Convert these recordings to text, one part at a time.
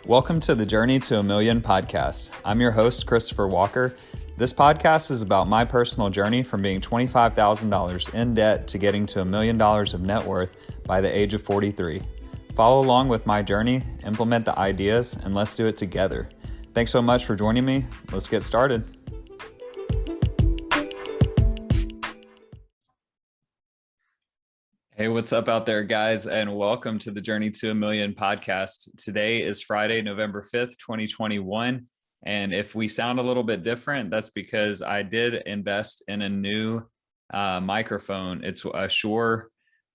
Welcome to the Journey to a Million podcast. I'm your host, Christopher Walker. This podcast is about my personal journey from being $25,000 in debt to getting to $1 million of net worth by the age of 43. Follow along with my journey, implement the ideas, and let's do it together. Thanks so much for joining me. Let's get started. Hey, what's up out there, guys, and welcome to the Journey to a Million podcast. Today is Friday, November 5th, 2021, and if we sound a little bit different, that's because I did invest in a new microphone. It's a Shure,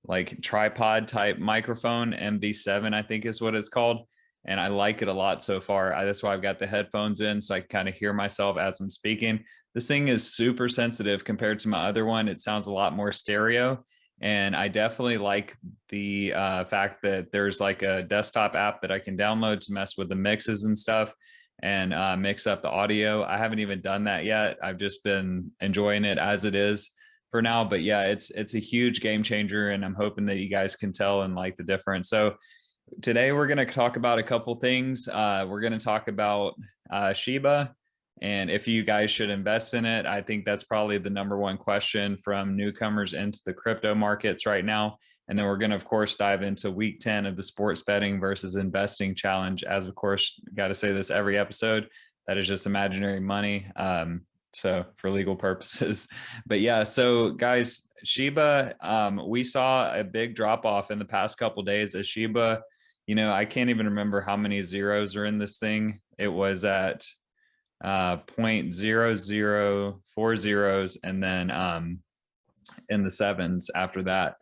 like tripod type microphone, MV7, I think is what it's called, and I like it a lot so far. That's why I've got the headphones in, so I can kind of hear myself as I'm speaking. This thing is super sensitive compared to my other one. It sounds a lot more stereo. And I definitely like the fact that there's like a desktop app that I can download to mess with the mixes and stuff and mix up the audio. I haven't even done that yet. I've just been enjoying it as it is for now. But yeah, it's a huge game changer, and I'm hoping that you guys can tell and like the difference. So today we're going to talk about a couple things. We're going to talk about Shiba, and if you guys should invest in it. I think that's probably the number one question from newcomers into the crypto markets right now. And then we're going to, of course, dive into week 10 of the sports betting versus investing challenge. As of course, got to say this every episode, that is just imaginary money. So for legal purposes, but yeah, so guys, Shiba, we saw a big drop off in the past couple of days as Shiba, I can't even remember how many zeros are in this thing. It was at 0.0040 zeros, and then in the sevens after that.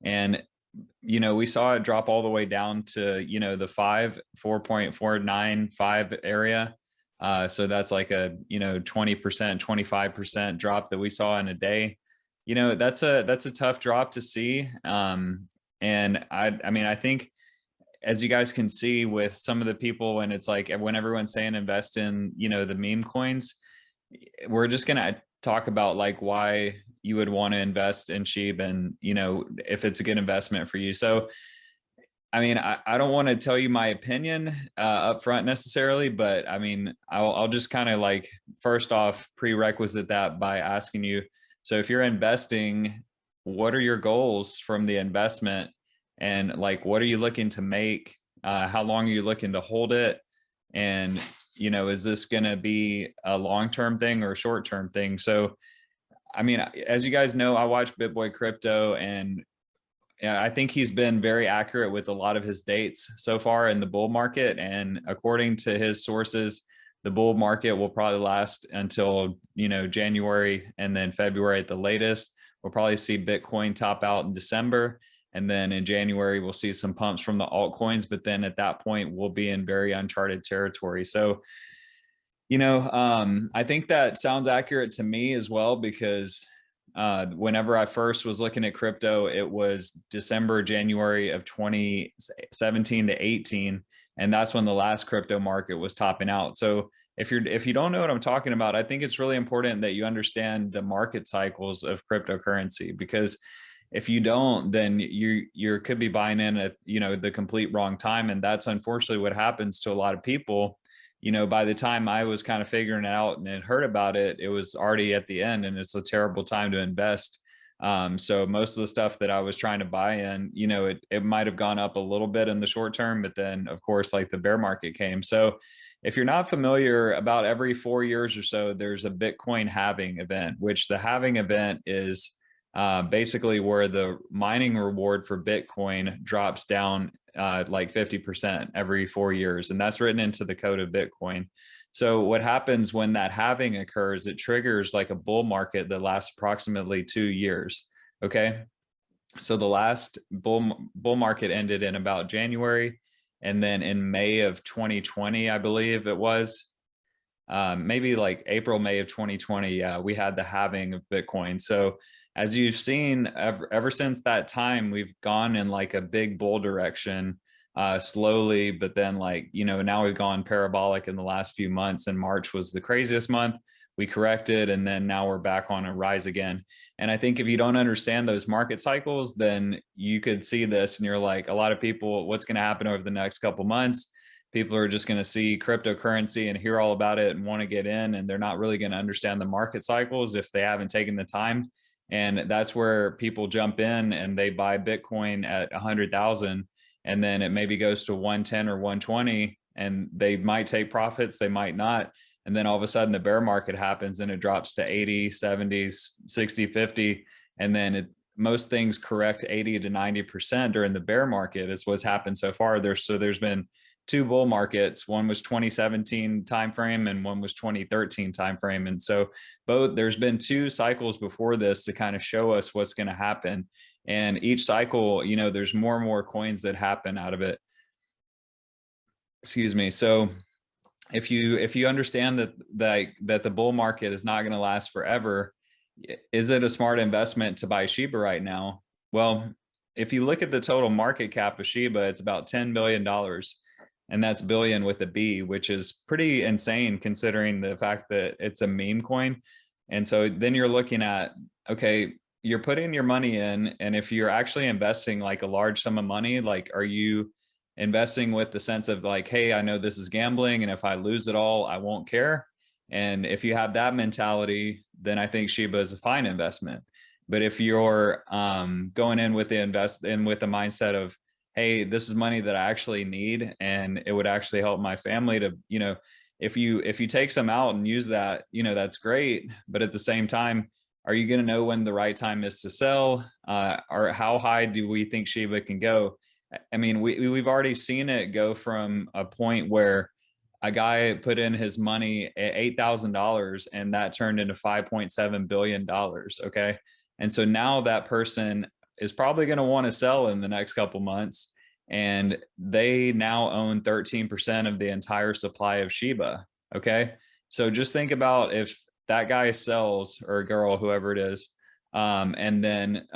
And we saw it drop all the way down to the 4.495 area. So that's like a 20%, 25% drop that we saw in a day. That's a tough drop to see. And I think, as you guys can see with some of the people, and it's like when everyone's saying invest in, the meme coins, we're just going to talk about like why you would want to invest in Shiba and, if it's a good investment for you. So, I don't want to tell you my opinion up front necessarily, but I'll just kind of like, first off, prerequisite that by asking you, so if you're investing, what are your goals from the investment? And like, what are you looking to make? How long are you looking to hold it? And, is this going to be a long-term thing or a short-term thing? So, as you guys know, I watch BitBoy Crypto, and I think he's been very accurate with a lot of his dates so far in the bull market. And according to his sources, the bull market will probably last until, January and then February at the latest. We'll probably see Bitcoin top out in December. And then in January, we'll see some pumps from the altcoins, but then at that point, we'll be in very uncharted territory. So, I think that sounds accurate to me as well, because whenever I first was looking at crypto, it was December, January of 2017 to 18. And that's when the last crypto market was topping out. So if you don't know what I'm talking about, I think it's really important that you understand the market cycles of cryptocurrency, because if you don't, then you could be buying in at the complete wrong time. And that's unfortunately what happens to a lot of people. By the time I was kind of figuring it out and had heard about it, it was already at the end, and it's a terrible time to invest. So most of the stuff that I was trying to buy in, it might have gone up a little bit in the short term, but then of course, like the bear market came. So if you're not familiar, about every 4 years or so, there's a Bitcoin halving event, which the halving event is basically where the mining reward for Bitcoin drops down like 50% every 4 years. And that's written into the code of Bitcoin. So what happens when that halving occurs, it triggers like a bull market that lasts approximately 2 years. Okay. So the last bull market ended in about January. And then in May of 2020, I believe it was, maybe like April, May of 2020, we had the halving of Bitcoin. So as you've seen, ever since that time, we've gone in like a big bull direction slowly, but then now we've gone parabolic in the last few months, and March was the craziest month. We corrected, and then now we're back on a rise again. And I think if you don't understand those market cycles, then you could see this and you're like, a lot of people, what's going to happen over the next couple months? people are just going to see cryptocurrency and hear all about it and want to get in, and they're not really going to understand the market cycles if they haven't taken the time. And that's where people jump in and they buy Bitcoin at 100,000, and then it maybe goes to 110 or 120, and they might take profits, they might not. And then all of a sudden the bear market happens and it drops to 80, 70, 60, 50. And then most things correct 80 to 90% during the bear market is what's happened so far. There's been two bull markets. One was 2017 timeframe and one was 2013 timeframe. And so there's been two cycles before this to kind of show us what's going to happen. And each cycle, there's more and more coins that happen out of it. Excuse me. So if you understand that the bull market is not going to last forever, is it a smart investment to buy Shiba right now? Well, if you look at the total market cap of Shiba, it's about $10 billion. And that's billion with a B, which is pretty insane considering the fact that it's a meme coin. And so then you're looking at, okay, you're putting your money in, and if you're actually investing like a large sum of money, like, are you investing with the sense of like, hey, I know this is gambling, and if I lose it all, I won't care? And if you have that mentality, then I think Shiba is a fine investment. But if you're going in with the mindset of, hey, this is money that I actually need, and it would actually help my family to, if you take some out and use that, that's great. But at the same time, are you going to know when the right time is to sell? Or how high do we think Shiba can go? I mean, we've already seen it go from a point where a guy put in his money at $8,000 and that turned into $5.7 billion. Okay. And so now that person is probably going to want to sell in the next couple months, and they now own 13% of the entire supply of Shiba. Okay. So just think about if that guy sells, or a girl, whoever it is, and then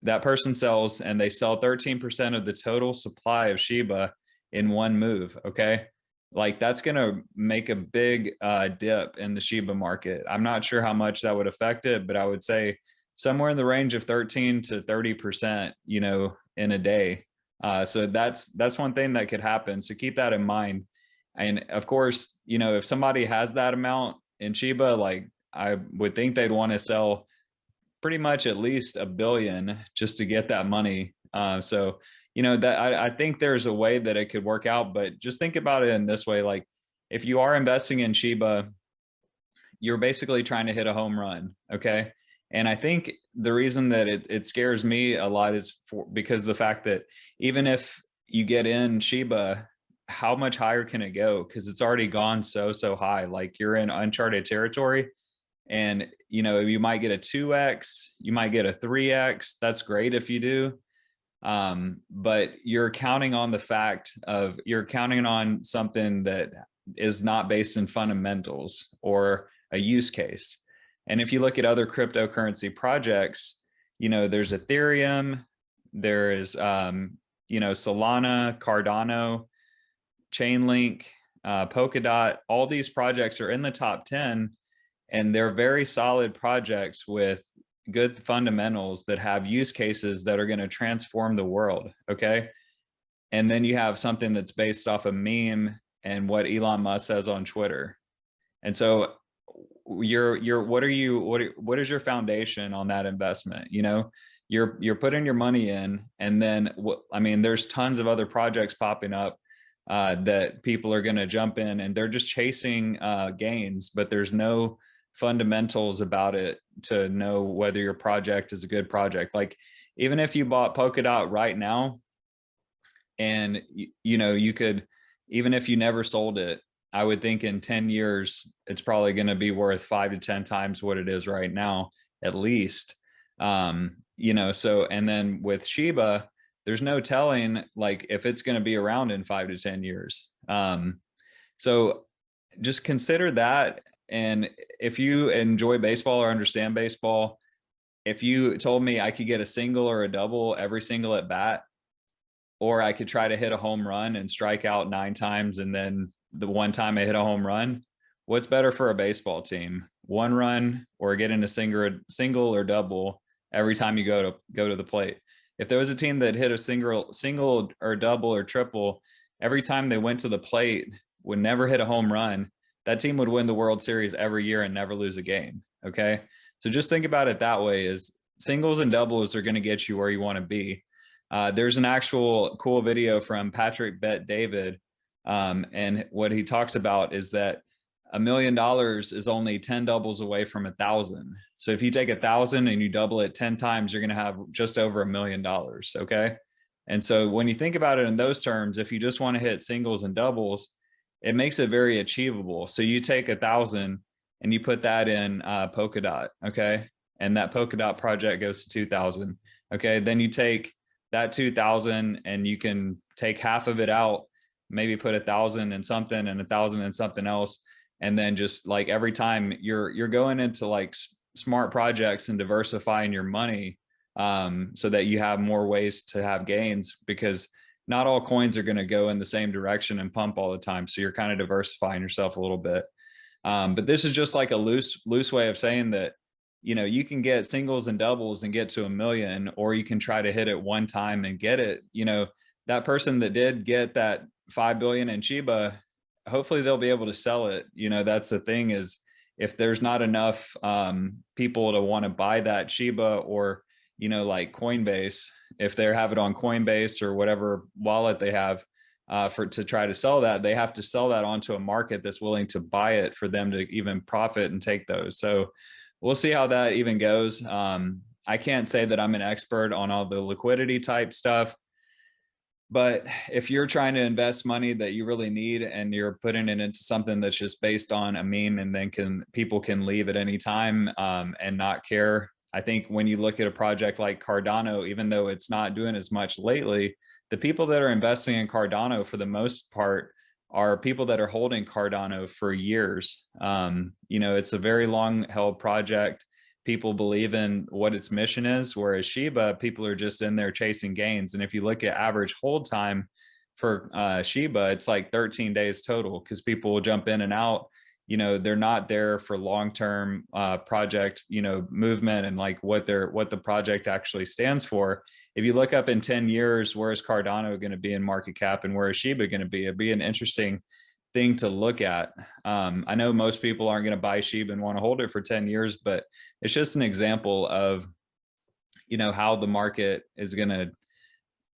that person sells and they sell 13% of the total supply of Shiba in one move. Okay. Like, that's going to make a big dip in the Shiba market. I'm not sure how much that would affect it, but I would say somewhere in the range of 13 to 30%, in a day. So that's one thing that could happen. So keep that in mind. And of course, if somebody has that amount in Shiba, like, I would think they'd want to sell pretty much at least $1 billion just to get that money. So, that I think there's a way that it could work out, but just think about it in this way. Like, if you are investing in Shiba, you're basically trying to hit a home run. Okay. And I think the reason that it scares me a lot is because the fact that even if you get in Shiba, how much higher can it go? Because it's already gone so high. Like, you're in uncharted territory, and you might get a 2x, you might get a 3x. That's great if you do. But you're counting on something that is not based in fundamentals or a use case. And if you look at other cryptocurrency projects, there's Ethereum, there is, Solana, Cardano, Chainlink, Polkadot. All these projects are in the top 10, and they're very solid projects with good fundamentals that have use cases that are going to transform the world. Okay. And then you have something that's based off a meme and what Elon Musk says on Twitter. And so what is your foundation on that investment? You're putting your money in, and then there's tons of other projects popping up that people are going to jump in, and they're just chasing gains, but there's no fundamentals about it to know whether your project is a good project. Like, even if you bought Polkadot right now, and you could, even if you never sold it, I would think in 10 years, it's probably going to be worth 5 to 10 times what it is right now, at least. So, and then with Shiba, there's no telling, like, if it's going to be around in 5 to 10 years. So just consider that. And if you enjoy baseball or understand baseball, if you told me I could get a single or a double every single at bat, or I could try to hit a home run and strike out 9 times, and then the one time I hit a home run, what's better for a baseball team? 1 run, or getting a single or double every time you go to the plate? If there was a team that hit a single or double or triple every time they went to the plate, would never hit a home run. That team would win the World Series every year and never lose a game. Okay. So just think about it that way, is singles and doubles are going to get you where you want to be. There's an actual cool video from Patrick Bet David. And what he talks about is that $1 million is only 10 doubles away from 1,000. So if you take 1,000 and you double it 10 times, you're going to have just over $1 million. Okay. And so when you think about it in those terms, if you just want to hit singles and doubles, it makes it very achievable. So you take 1,000 and you put that in Polkadot. Okay. And that Polkadot project goes to 2,000. Okay. Then you take that 2,000 and you can take half of it out, maybe put 1,000 in something and 1,000 in something else. And then just like every time you're going into like smart projects and diversifying your money, so that you have more ways to have gains, because not all coins are going to go in the same direction and pump all the time. So you're kind of diversifying yourself a little bit. But this is just like a loose way of saying that, you know, you can get singles and doubles and get to 1 million, or you can try to hit it one time and get it. You know, that person that did get that 5 billion in Shiba, hopefully they'll be able to sell it. You know, that's the thing, is if there's not enough people to want to buy that Shiba, or, you know, like Coinbase, if they have it on Coinbase or whatever wallet they have, to try to sell that, they have to sell that onto a market that's willing to buy it for them to even profit and take those. So we'll see how that even goes. I can't say that I'm an expert on all the liquidity type stuff, but if you're trying to invest money that you really need and you're putting it into something that's just based on a meme, and then people can leave at any time and not care. I think when you look at a project like Cardano, even though it's not doing as much lately, the people that are investing in Cardano for the most part are people that are holding Cardano for years. You know, it's a very long held project. People believe in what its mission is, whereas Shiba, people are just in there chasing gains. And if you look at average hold time for Shiba, it's like 13 days total, because people will jump in and out. You know, they're not there for long-term project, you know, movement and like what the project actually stands for. If you look up in 10 years, where is Cardano going to be in market cap and where is Shiba going to be? It'd be an interesting thing to look at. I know most people aren't going to buy Shiba and want to hold it for 10 years, but it's just an example of, you know, how the market is going to,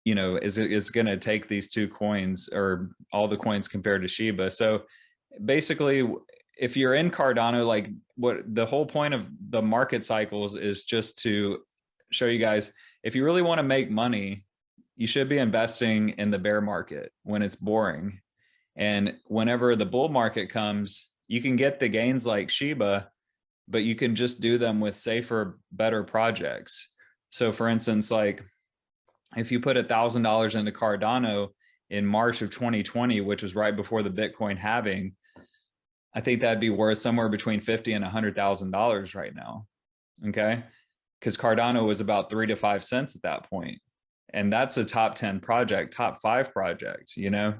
you know, is going to take these two coins, or all the coins compared to Shiba. So basically, if you're in Cardano, like what the whole point of the market cycles is just to show you guys, if you really want to make money, you should be investing in the bear market when it's boring. And whenever the bull market comes, you can get the gains like Shiba, but you can just do them with safer, better projects. So for instance, like if you put $1,000 into Cardano in March of 2020, which was right before the Bitcoin halving, I think that'd be worth somewhere between $50,000 and $100,000 right now. Okay. Because Cardano was about 3 to 5 cents at that point. And that's a top 10 project, top 5 project, you know,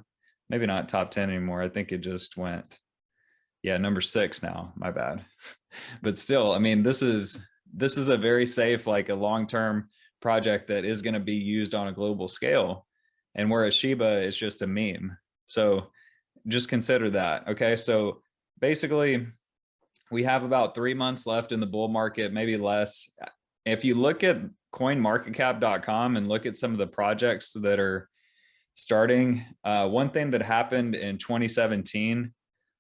maybe not top 10 anymore. I think it just went, yeah, number 6 now, my bad. But still, I mean, this is a very safe, like a long-term project that is going to be used on a global scale. And whereas Shiba is just a meme. So just consider that. Okay. So basically, we have about 3 months left in the bull market, maybe less. If you look at coinmarketcap.com and look at some of the projects that are starting, one thing that happened in 2017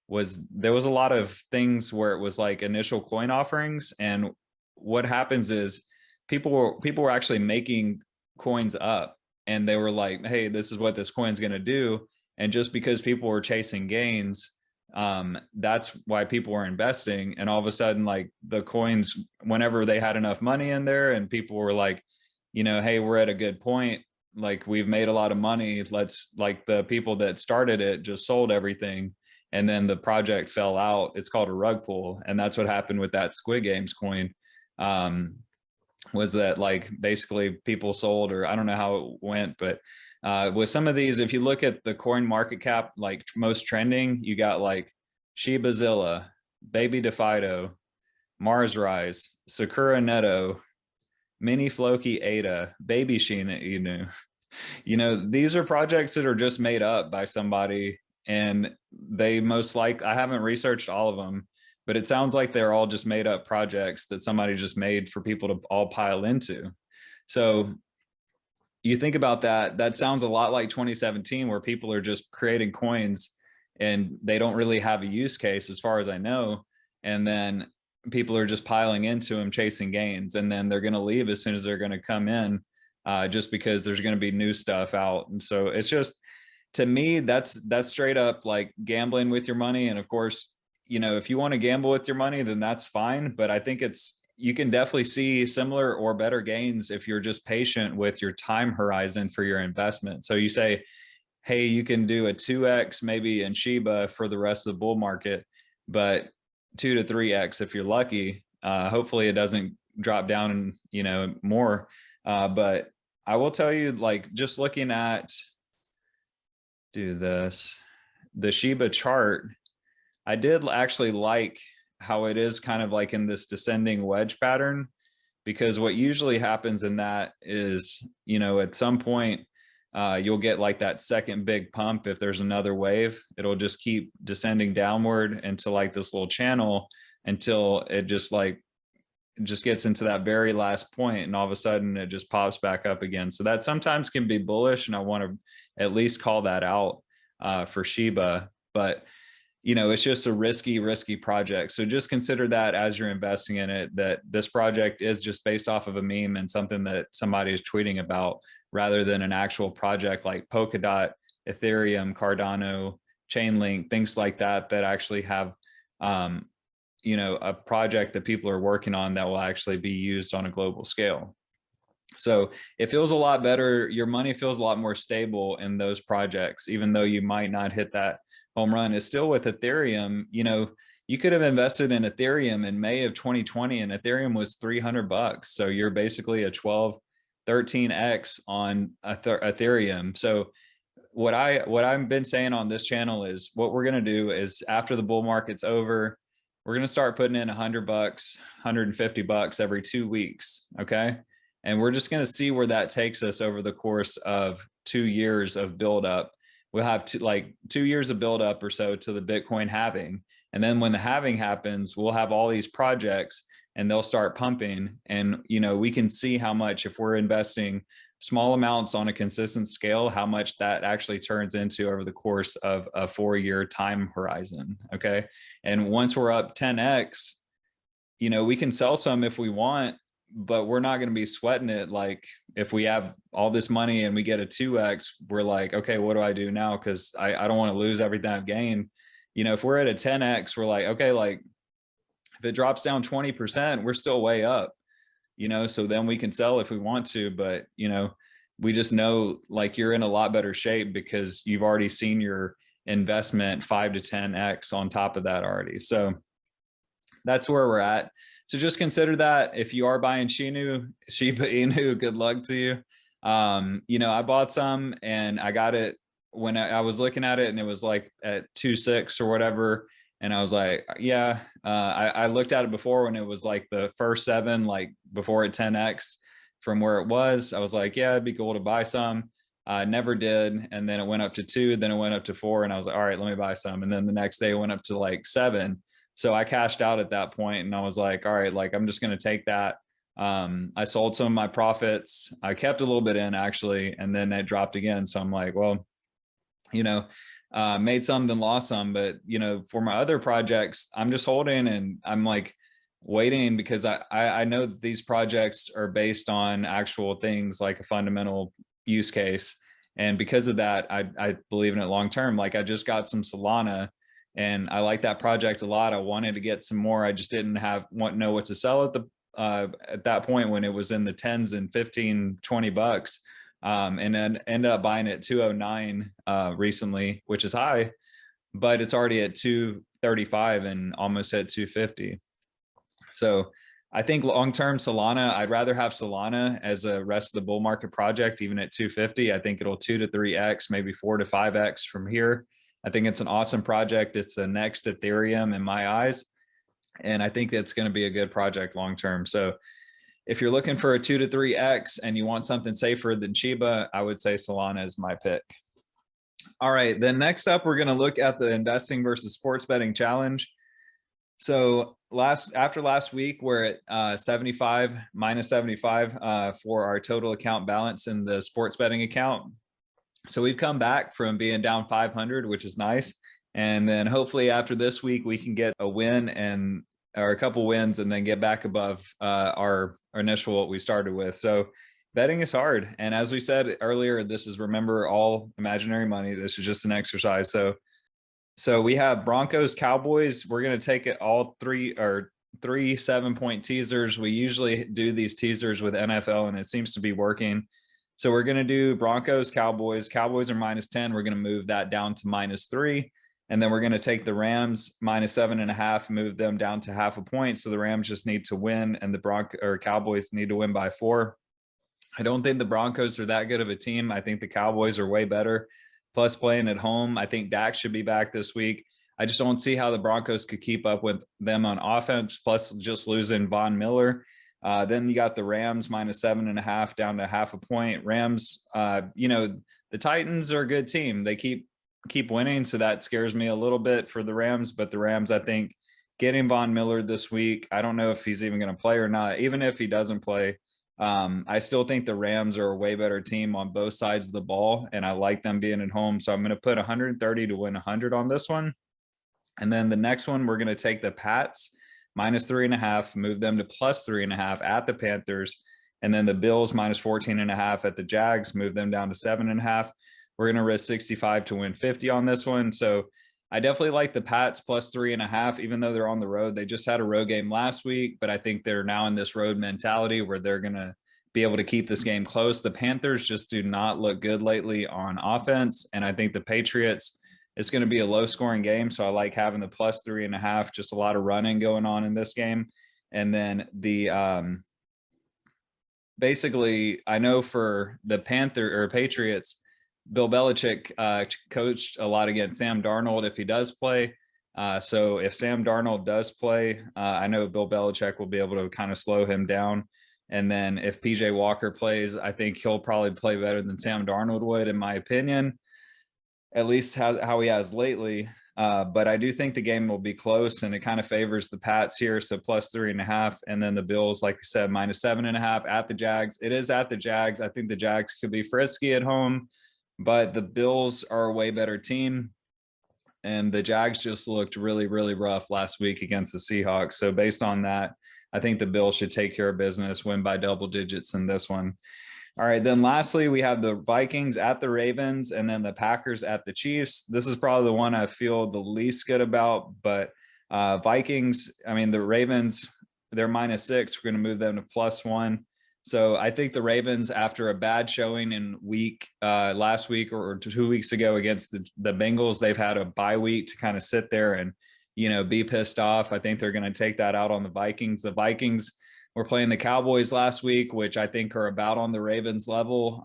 was there was a lot of things where it was like initial coin offerings. And what happens is people were actually making coins up, and they were like, hey, this is what this coin's going to do. And just because people were chasing gains, that's why people were investing. And all of a sudden, like the coins, whenever they had enough money in there and people were like, you know, hey, we're at a good point, like we've made a lot of money, let's, like the people that started it just sold everything, and then the project fell out. It's called a rug pull. And that's what happened with that Squid Games coin. Was that like basically people sold, or I don't know how it went, but with some of these, if you look at the coin market cap, like most trending, you got like Shibazilla, Baby DeFido, Mars Rise, Sakura Netto, Mini Floki Ada, Baby Sheena Inu, You know, these are projects that are just made up by somebody, and they most like, I haven't researched all of them, but it sounds like they're all just made up projects that somebody just made for people to all pile into. So you think about that, that sounds a lot like 2017, where people are just creating coins and they don't really have a use case as far as I know. And then people are just piling into them, chasing gains, and then they're going to leave as soon as they're going to come in, just because there's going to be new stuff out. And so it's just, to me, that's straight up like gambling with your money. And of course, you know, if you want to gamble with your money, then that's fine. But I think it's, you can definitely see similar or better gains if you're just patient with your time horizon for your investment. So you say, hey, you can do a 2x maybe in Shiba for the rest of the bull market, but 2 to 3x if you're lucky. Hopefully it doesn't drop down and, you know, more. But I will tell you, like, just looking at, do this, the Shiba chart, I did actually like how it is kind of like in this descending wedge pattern, because what usually happens in that is, you know, at some point, you'll get like that second big pump. If there's another wave, it'll just keep descending downward into like this little channel until it just like, it just gets into that very last point, and all of a sudden it just pops back up again. So that sometimes can be bullish, and I want to at least call that out for Shiba. But you know, it's just a risky project. So just consider that as you're investing in it, that this project is just based off of a meme and something that somebody is tweeting about, rather than an actual project like Polkadot, Ethereum, Cardano, Chainlink, things like that, that actually have, you know, a project that people are working on that will actually be used on a global scale. So it feels a lot better. Your money feels a lot more stable in those projects, even though you might not hit that home run. Is still with Ethereum. You know, you could have invested in Ethereum in May of 2020 and Ethereum was $300. So you're basically a 12, 13x on Ethereum. So what I've been saying on this channel is, what we're going to do is, after the bull market's over, we're going to start putting in $100, $150 every 2 weeks. Okay. And we're just going to see where that takes us over the course of 2 years of buildup. We'll have like 2 years of buildup or so to the Bitcoin halving. And then when the halving happens, we'll have all these projects and they'll start pumping. And, you know, we can see how much, if we're investing small amounts on a consistent scale, how much that actually turns into over the course of a 4-year time horizon. Okay. And once we're up 10x, you know, we can sell some if we want, but we're not going to be sweating it. Like, if we have all this money and we get a 2x, we're like, okay, what do I do now? Because I don't want to lose everything I've gained. You know, if we're at a 10x, we're like, okay, like if it drops down 20%, we're still way up, you know, so then we can sell if we want to. But, you know, we just know, like, you're in a lot better shape because you've already seen your investment 5 to 10x on top of that already. So that's where we're at. So just consider that if you are buying Shiba Inu, good luck to you. You know, I bought some and I got it when I was looking at it and it was like at 2.6 or whatever. And I was like, yeah, I looked at it before when it was like the first 7, like before it 10x from where it was. I was like, yeah, it'd be cool to buy some. I never did. And then it went up to 2, then it went up to 4. And I was like, all right, let me buy some. And then the next day it went up to like 7. So I cashed out at that point and I was like, all right, like I'm just going to take that. I sold some of my profits. I kept a little bit in actually, and then it dropped again. So I'm like, well, you know, made some, then lost some. But, you know, for my other projects, I'm just holding and I'm like waiting, because I know that these projects are based on actual things like a fundamental use case. And because of that, I believe in it long term. Like I just got some Solana and I like that project a lot. I wanted to get some more. I just didn't know what to sell at that point when it was in the 10s and 15, $20. And then ended up buying it 209 recently, which is high, but it's already at 235 and almost at 250. So I think long-term Solana, I'd rather have Solana as a rest of the bull market project, even at 250. I think it'll 2 to 3x, maybe 4 to 5x from here. I think it's an awesome project. It's the next Ethereum in my eyes. And I think it's going to be a good project long-term. So if you're looking for a 2 to 3x and you want something safer than Shiba, I would say Solana is my pick. All right, then next up, we're going to look at the investing versus sports betting challenge. So after last week, we're at 75 minus 75 for our total account balance in the sports betting account. So we've come back from being down 500, which is nice. And then hopefully after this week, we can get a win or a couple wins and then get back above our initial what we started with. So betting is hard. And as we said earlier, this is, remember, all imaginary money. This is just an exercise. So we have Broncos, Cowboys. We're going to take it all three 7-point teasers. We usually do these teasers with NFL and it seems to be working. So we're going to do Broncos, Cowboys. Cowboys are -10. We're going to move that down to -3. And then we're going to take the Rams -7.5, move them down to half a point. So the Rams just need to win and the Cowboys need to win by 4. I don't think the Broncos are that good of a team. I think the Cowboys are way better. Plus playing at home, I think Dak should be back this week. I just don't see how the Broncos could keep up with them on offense, plus just losing Von Miller. Then you got the Rams -7.5 down to half a point. Rams, the Titans are a good team. They keep winning, so that scares me a little bit for the Rams. But the Rams, I think, getting Von Miller this week, I don't know if he's even going to play or not. Even if he doesn't play, I still think the Rams are a way better team on both sides of the ball, and I like them being at home. So I'm going to put 130 to win 100 on this one. And then the next one, we're going to take the Pats -3.5, move them to +3.5 at the Panthers. And then the Bills -14.5 at the Jags, move them down to 7.5. We're going to risk 65 to win 50 on this one. So I definitely like the Pats +3.5, even though they're on the road. They just had a road game last week, but I think they're now in this road mentality where they're going to be able to keep this game close. The Panthers just do not look good lately on offense. And I think the Patriots, it's going to be a low scoring game. So I like having the +3.5, just a lot of running going on in this game. And then basically, I know for the Patriots, Bill Belichick coached a lot against Sam Darnold if he does play. So if Sam Darnold does play, I know Bill Belichick will be able to kind of slow him down. And then if PJ Walker plays, I think he'll probably play better than Sam Darnold would, in my opinion, at least how he has lately. But I do think the game will be close, and it kind of favors the Pats here. So +3.5. And then the Bills, like we said, -7.5 at the Jags. It is at the Jags. I think the Jags could be frisky at home, but the Bills are a way better team. And the Jags just looked really, really rough last week against the Seahawks. So based on that, I think the Bills should take care of business, win by double digits in this one. All right, then lastly, we have the Vikings at the Ravens and then the Packers at the Chiefs. This is probably the one I feel the least good about, but Vikings, I mean, the Ravens, they're -6. We're going to move them to +1. So I think the Ravens, after a bad showing in last week or 2 weeks ago against the Bengals, they've had a bye week to kind of sit there and, be pissed off. I think they're going to take that out on the Vikings. The Vikings were playing the Cowboys last week, which I think are about on the Ravens level.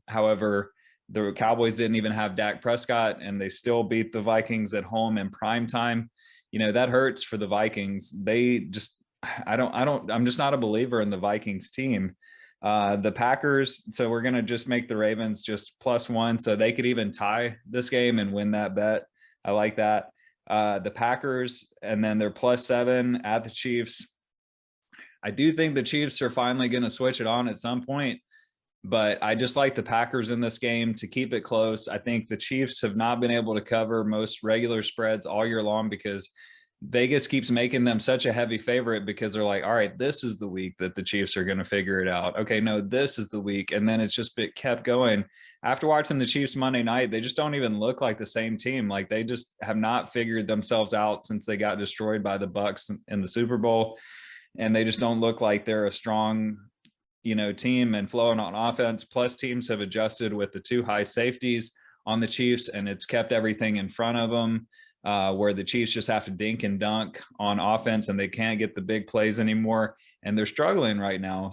However, the Cowboys didn't even have Dak Prescott, and they still beat the Vikings at home in prime time. That hurts for the Vikings. I'm just not a believer in the Vikings team. The Packers, so we're going to just make the Ravens just +1, so they could even tie this game and win that bet. I like that. The Packers, and then they're +7 at the Chiefs. I do think the Chiefs are finally going to switch it on at some point, but I just like the Packers in this game to keep it close. I think the Chiefs have not been able to cover most regular spreads all year long because Vegas keeps making them such a heavy favorite because they're like, all right, this is the week that the Chiefs are going to figure it out. Okay, no, this is the week. And then it's just kept going. After watching the Chiefs Monday night, they just don't even look like the same team. Like they just have not figured themselves out since they got destroyed by the Bucs in the Super Bowl. And they just don't look like they're a strong, team and flowing on offense. Plus teams have adjusted with the 2 high safeties on the Chiefs, and it's kept everything in front of them. Where the Chiefs just have to dink and dunk on offense and they can't get the big plays anymore. And they're struggling right now.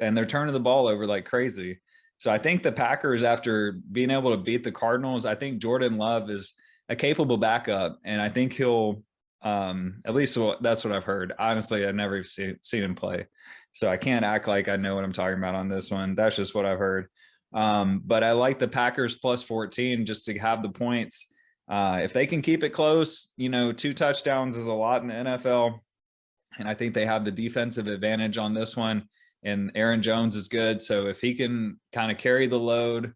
And they're turning the ball over like crazy. So I think the Packers, after being able to beat the Cardinals, I think Jordan Love is a capable backup. And I think he'll At least that's what I've heard. Honestly, I've never seen him play, so I can't act like I know what I'm talking about on this one. That's just what I've heard. But I like the Packers plus 14 just to have the points. If they can keep it close, 2 touchdowns is a lot in the NFL. And I think they have the defensive advantage on this one. And Aaron Jones is good. So if he can kind of carry the load,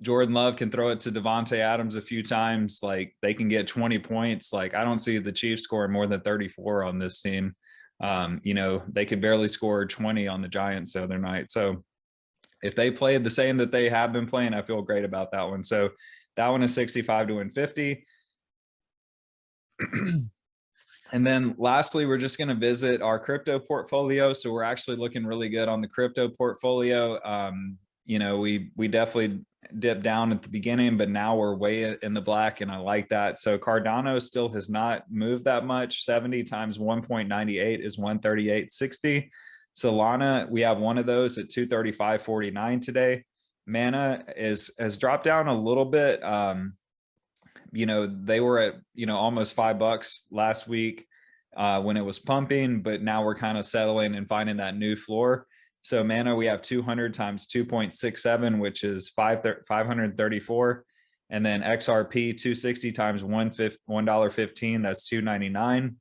Jordan Love can throw it to Devontae Adams a few times. Like they can get 20 points. Like I don't see the Chiefs scoring more than 34 on this team. They could barely score 20 on the Giants the other night. So if they played the same that they have been playing, I feel great about that one. So that one is 65 to win 50. And then lastly, we're just going to visit our crypto portfolio. So we're actually looking really good on the crypto portfolio. We definitely dipped down at the beginning, but now we're way in the black, and I like that. So Cardano still has not moved that much. 70 times 1.98 is 138.60. Solana, we have one of those at 235.49 today. Mana has dropped down a little bit. They were at, almost $5 last week when it was pumping, but now we're kind of settling and finding that new floor. So Mana, we have 200 times 2.67, which is 534. And then XRP 260 times $1.15, that's 299.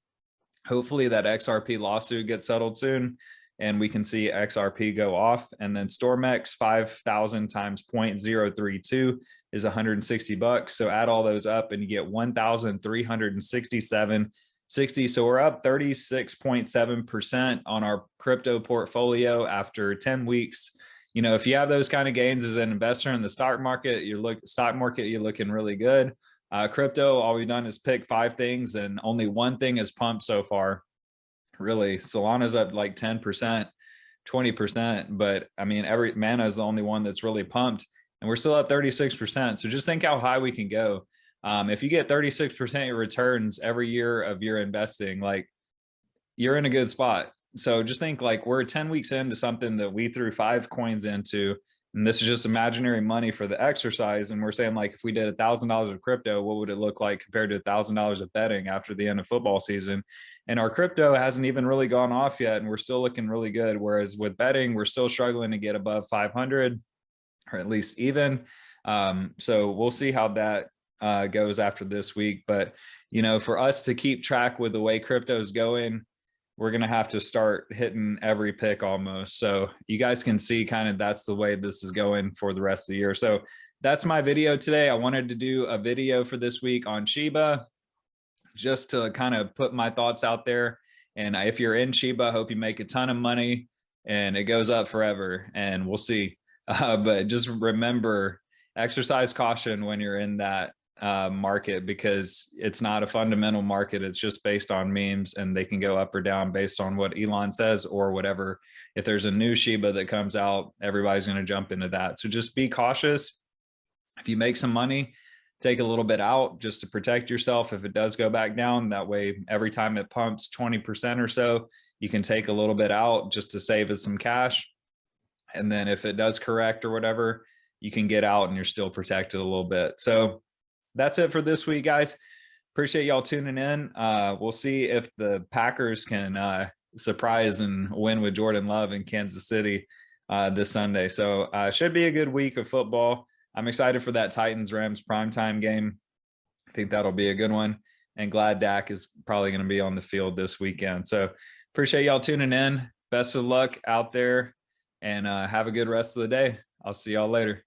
Hopefully that XRP lawsuit gets settled soon and we can see XRP go off. And then Stormex 5,000 times 0.032 is $160. So add all those up and you get 1,367.60. So we're up 36.7% on our crypto portfolio after 10 weeks. If you have those kind of gains as an investor in the stock market, you're looking really good. Crypto, all we've done is pick 5 things and only one thing is pumped so far. Really, Solana's up like 10%, 20%, but I mean, every Mana is the only one that's really pumped, and we're still at 36%. So just think how high we can go. If you get 36% returns every year of your investing, like you're in a good spot. So just think like we're 10 weeks into something that we threw 5 coins into, and this is just imaginary money for the exercise. And we're saying like, if we did $1,000 of crypto, what would it look like compared to $1,000 of betting after the end of football season? And our crypto hasn't even really gone off yet, and we're still looking really good. Whereas with betting, we're still struggling to get above 500 or at least even. So we'll see how that goes after this week. But, for us to keep track with the way crypto is going, we're going to have to start hitting every pick almost. So you guys can see kind of that's the way this is going for the rest of the year. So that's my video today. I wanted to do a video for this week on Shiba just to kind of put my thoughts out there. And if you're in Shiba, I hope you make a ton of money and it goes up forever, and we'll see. But just remember, exercise caution when you're in that market, because it's not a fundamental market. It's just based on memes, and they can go up or down based on what Elon says or whatever. If there's a new Shiba that comes out, everybody's going to jump into that. So just be cautious. If you make some money, take a little bit out just to protect yourself if it does go back down. That way, every time it pumps 20% or so, you can take a little bit out just to save us some cash. And then if it does correct or whatever, you can get out and you're still protected a little bit. So that's it for this week, guys. Appreciate y'all tuning in. We'll see if the Packers can surprise and win with Jordan Love in Kansas City this Sunday. So should be a good week of football. I'm excited for that Titans-Rams primetime game. I think that'll be a good one. And glad Dak is probably going to be on the field this weekend. So appreciate y'all tuning in. Best of luck out there, and have a good rest of the day. I'll see y'all later.